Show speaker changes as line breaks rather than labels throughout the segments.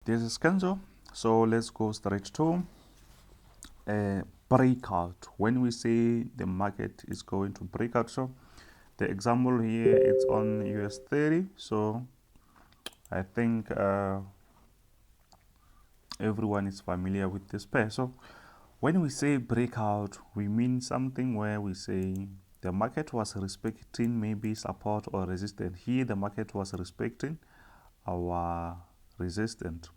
This is Kenzo. So let's go straight to a breakout. When we say the market is going to break out, so the example here it's on US 30. So I think everyone is familiar with this pair. So when we say breakout, we mean something where we say the market was respecting maybe support or resistance. Here the market was respecting our resistance.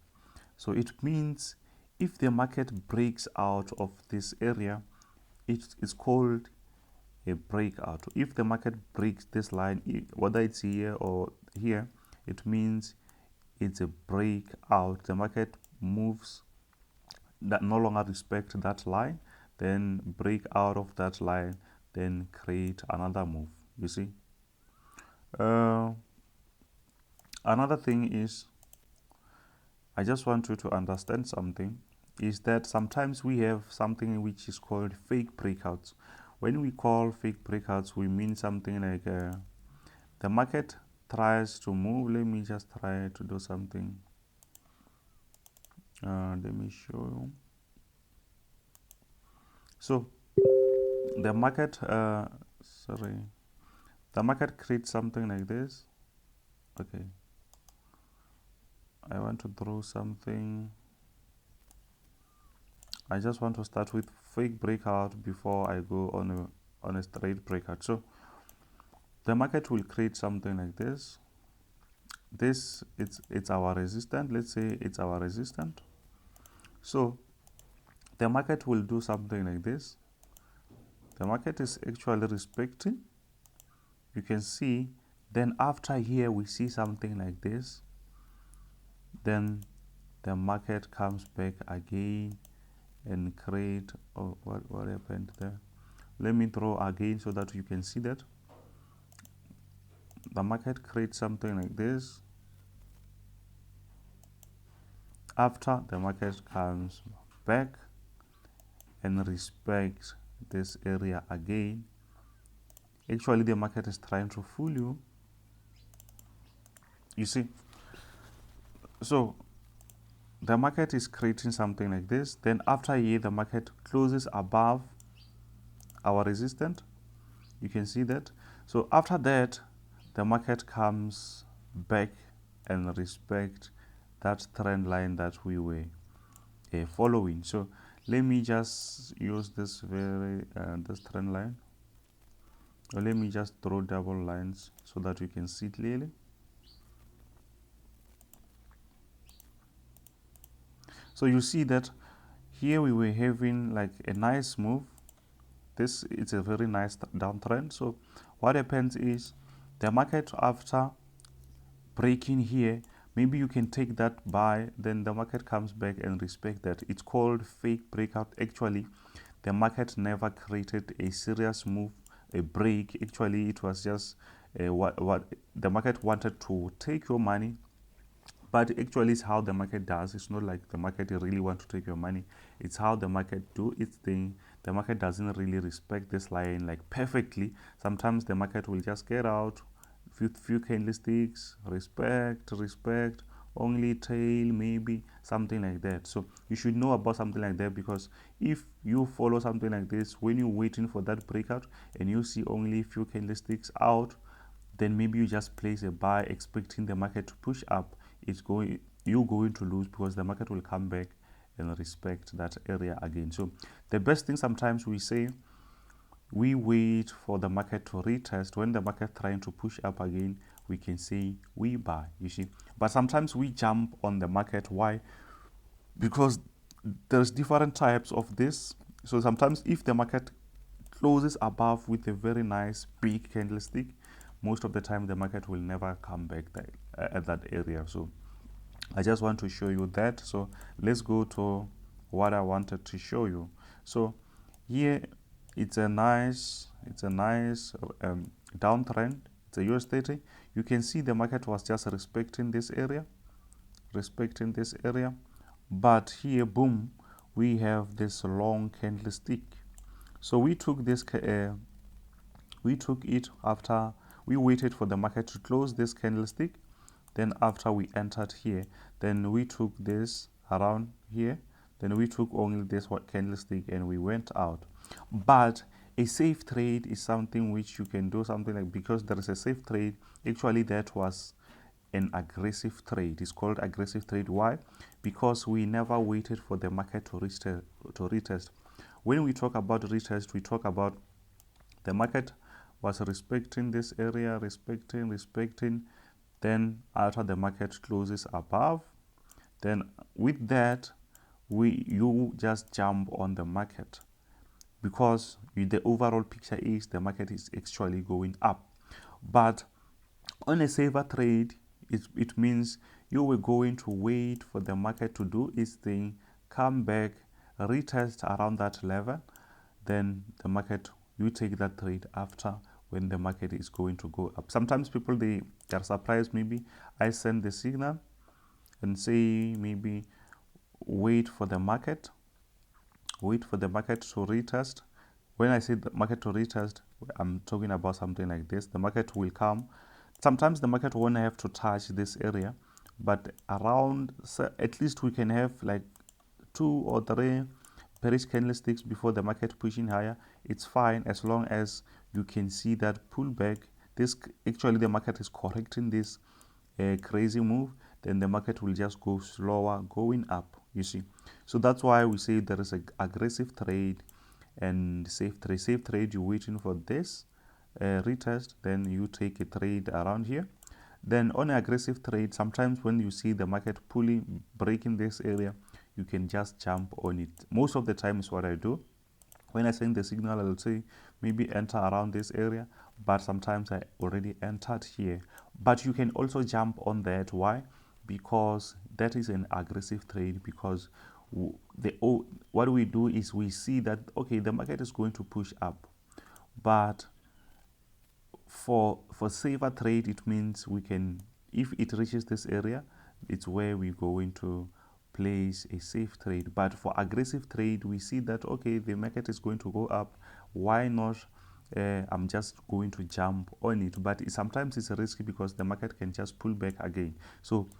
So it means if the market breaks out of this area, it is called a breakout. If the market breaks this line, whether it's here or here, it means it's a breakout. The market moves that no longer respect that line, then break out of that line, then create another move. You see. Another thing is, I just want you to understand something, is that sometimes we have something which is called fake breakouts. When we call fake breakouts, we mean something like the market tries to move. Let me just try to do something. Let me show you. So the market, the market creates something like this. Okay. I want to draw something. I just want to start with fake breakout before I go on a straight breakout. So the market will create something like this. This it's our resistance. Let's say it's our resistance. So the market will do something like this. The market is actually respecting. You can see. Then after here we see something like this. Then the market comes back again and create. Oh, what happened there? Let me draw again so that you can see that the market creates something like this. After the market comes back and respects this area again, actually the market is trying to fool you. You see. So the market is creating something like this. Then after here the market closes above our resistance. You can see that. So after that the market comes back and respect that trend line that we were following. So let me just use this this trend line, or let me just draw double lines so that you can see clearly. So you see that here we were having like a nice move. This is a very nice downtrend. So what happens is the market, after breaking here, maybe you can take that buy, then the market comes back and respect that. It's called fake breakout. Actually the market never created a serious move, a break. Actually it was just what the market wanted to take your money, but actually it's how the market does. It's not like the market really want to take your money. It's how the market do its thing. The market doesn't really respect this line like perfectly. Sometimes the market will just get out, few candlesticks, respect, only tail, maybe something like that. So you should know about something like that, because if you follow something like this, when you're waiting for that breakout and you see only few candlesticks out, then maybe you just place a buy expecting the market to push up. You're going to lose, because the market will come back and respect that area again. So the best thing, sometimes we say we wait for the market to retest. When the market trying to push up again, we can say we buy, you see. But sometimes we jump on the market. Why? Because there's different types of this. So sometimes if the market closes above with a very nice big candlestick, most of the time the market will never come back at that area. So I just want to show you that. So let's go to what I wanted to show you. So here it's a nice downtrend. It's a US 30. You can see the market was just respecting this area, but here, boom, we have this long candlestick. So we took this we took it after we waited for the market to close this candlestick. then after we entered here, then we took this around here, then we took only this candlestick and we went out. But a safe trade is something which you can do something like, because there is a safe trade, actually that was an aggressive trade. It's called aggressive trade. Why? Because we never waited for the market to retest. When we talk about retest, we talk about the market was respecting this area, respecting. Then after the market closes above, then with that, you just jump on the market, because the overall picture is the market is actually going up. But on a safer trade, it means you were going to wait for the market to do its thing, come back, retest around that level, then the market, you take that trade after, when the market is going to go up. Sometimes people, they're surprised. Maybe I send the signal and say maybe wait for the market to retest. When I say the market to retest, I'm talking about something like this. The market will come. Sometimes the market won't have to touch this area, but around, so at least we can have like 2 or 3 bearish candlesticks before the market pushing higher. It's fine as long as you can see that pullback. This actually, the market is correcting this crazy move, then the market will just go slower going up, you see. So that's why we say there is an aggressive trade and safe trade. Safe trade, you're waiting for this retest, then you take a trade around here. Then on an aggressive trade, sometimes when you see the market pulling, breaking this area, you can just jump on it. Most of the time is what I do. When I send the signal, I'll say maybe enter around this area, but sometimes I already entered here. But you can also jump on that. Why? Because that is an aggressive trade, because what we do is we see that, okay, the market is going to push up, but for safer trade, it means we can, if it reaches this area, it's where we're going to place a safe trade. But for aggressive trade, we see that, okay, the market is going to go up, why not, I'm just going to jump on it. But sometimes it's risky, because the market can just pull back again. So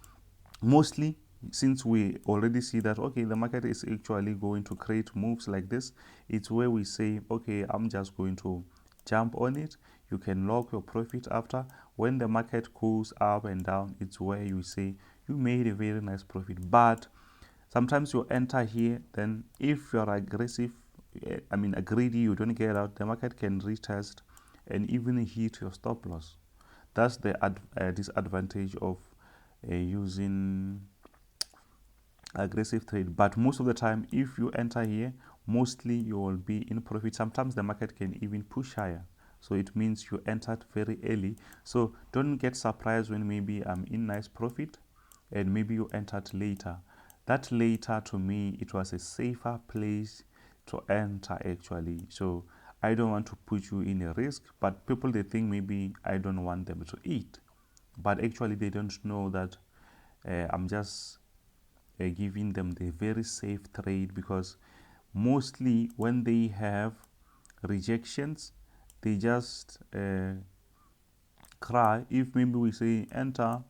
mostly, since we already see that, okay, the market is actually going to create moves like this, it's where we say, okay, I'm just going to jump on it. You can lock your profit after. When the market goes up and down, it's where you say you made a very nice profit. But sometimes you enter here, then if you're aggressive, greedy, you don't get out, the market can retest and even hit your stop loss. That's the disadvantage of using aggressive trade. But most of the time, if you enter here, mostly you will be in profit. Sometimes the market can even push higher, so it means you entered very early. So don't get surprised when maybe I'm in nice profit and maybe you entered later. That later, to me, it was a safer place to enter actually. So I don't want to put you in a risk, but people, they think maybe I don't want them to eat, but actually they don't know that I'm just giving them the very safe trade, because mostly when they have rejections, they just cry. If maybe we say enter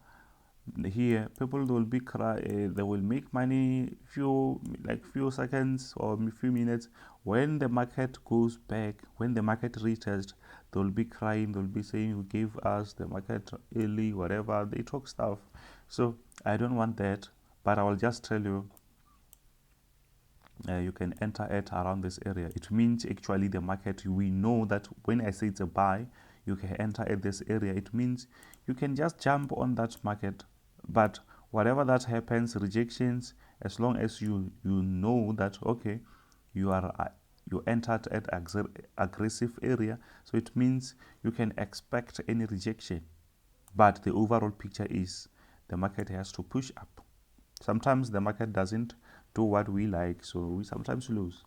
here, people will be cry, they will make money few seconds or few minutes. When the market goes back, when the market retests, they'll be crying, they'll be saying you gave us the market early, whatever, they talk stuff. So I don't want that, but I will just tell you, you can enter at around this area. It means actually the market, we know that when I say it's a buy, you can enter at this area. It means you can just jump on that market. But whatever that happens, rejections, as long as you know that, okay, you entered at aggressive area, so it means you can expect any rejection. But the overall picture is the market has to push up. Sometimes the market doesn't do what we like, so we sometimes lose.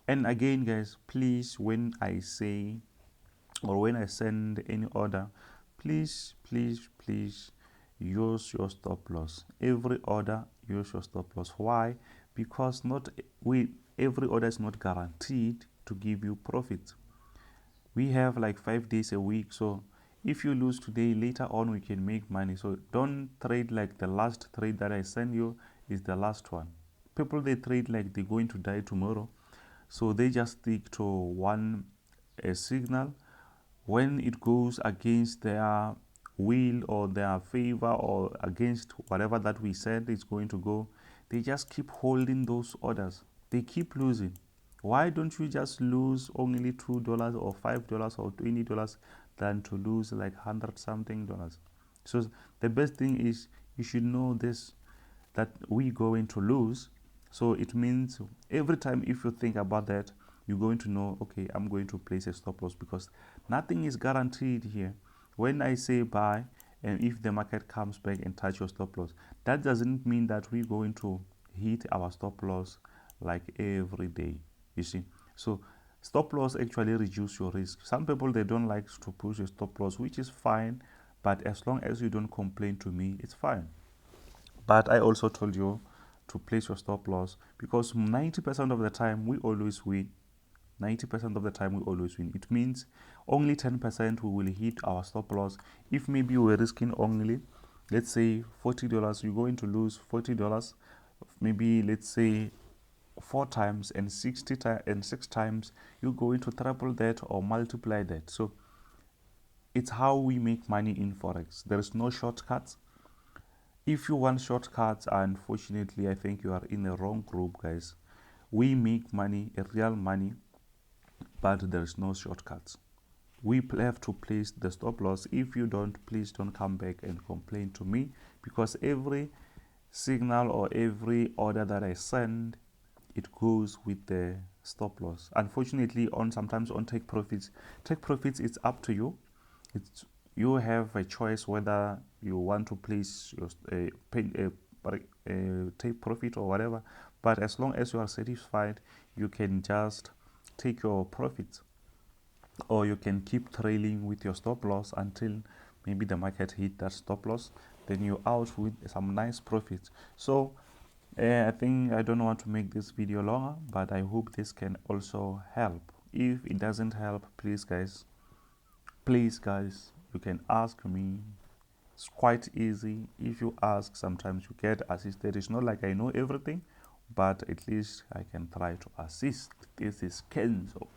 And again, guys, please, when I say or when I send any order, please use your stop loss. Every order, use your stop loss. Why? Because every order is not guaranteed to give you profit. We have like 5 days a week, so if you lose today, later on we can make money. So don't trade like the last trade that I send you is the last one. People, they trade like they're going to die tomorrow, so they just stick to one signal. When it goes against their will or their favor or against whatever that we said is going to go, they just keep holding those orders. They keep losing. Why don't you just lose only $2 or $5 or $20 than to lose like 100 something dollars? So the best thing is you should know this, that we're going to lose. So it means every time if you think about that, you're going to know, okay, I'm going to place a stop loss, because nothing is guaranteed here. When I say buy, and if the market comes back and touch your stop loss, that doesn't mean that we're going to hit our stop loss like every day, you see. So stop loss actually reduce your risk. Some people, they don't like to push a stop loss, which is fine, but as long as you don't complain to me, it's fine. But I also told you to place your stop loss, because 90% of the time we always win. 90% of the time we always win. It means only 10% we will hit our stop loss. If maybe we're risking only, let's say $40, you're going to lose $40. Maybe let's say 4 times and 6 times, you're going to triple that or multiply that. So it's how we make money in Forex. There is no shortcuts. If you want shortcuts, unfortunately, I think you are in the wrong group, guys. We make money, real money, but there's no shortcuts. We have to place the stop loss. If you don't, please don't come back and complain to me, because every signal or every order that I send, it goes with the stop loss. Unfortunately, on sometimes on take profits, it's up to you. It's, you have a choice whether you want to place your take profit or whatever. But as long as you are satisfied, you can just take your profits, or you can keep trailing with your stop loss until maybe the market hit that stop loss, then you're out with some nice profits. So I think I don't want to make this video longer, but I hope this can also help. If it doesn't help, please guys, you can ask me. It's quite easy. If you ask, sometimes you get assisted. It's not like I know everything, but at least I can try to assist. This is Kenzo.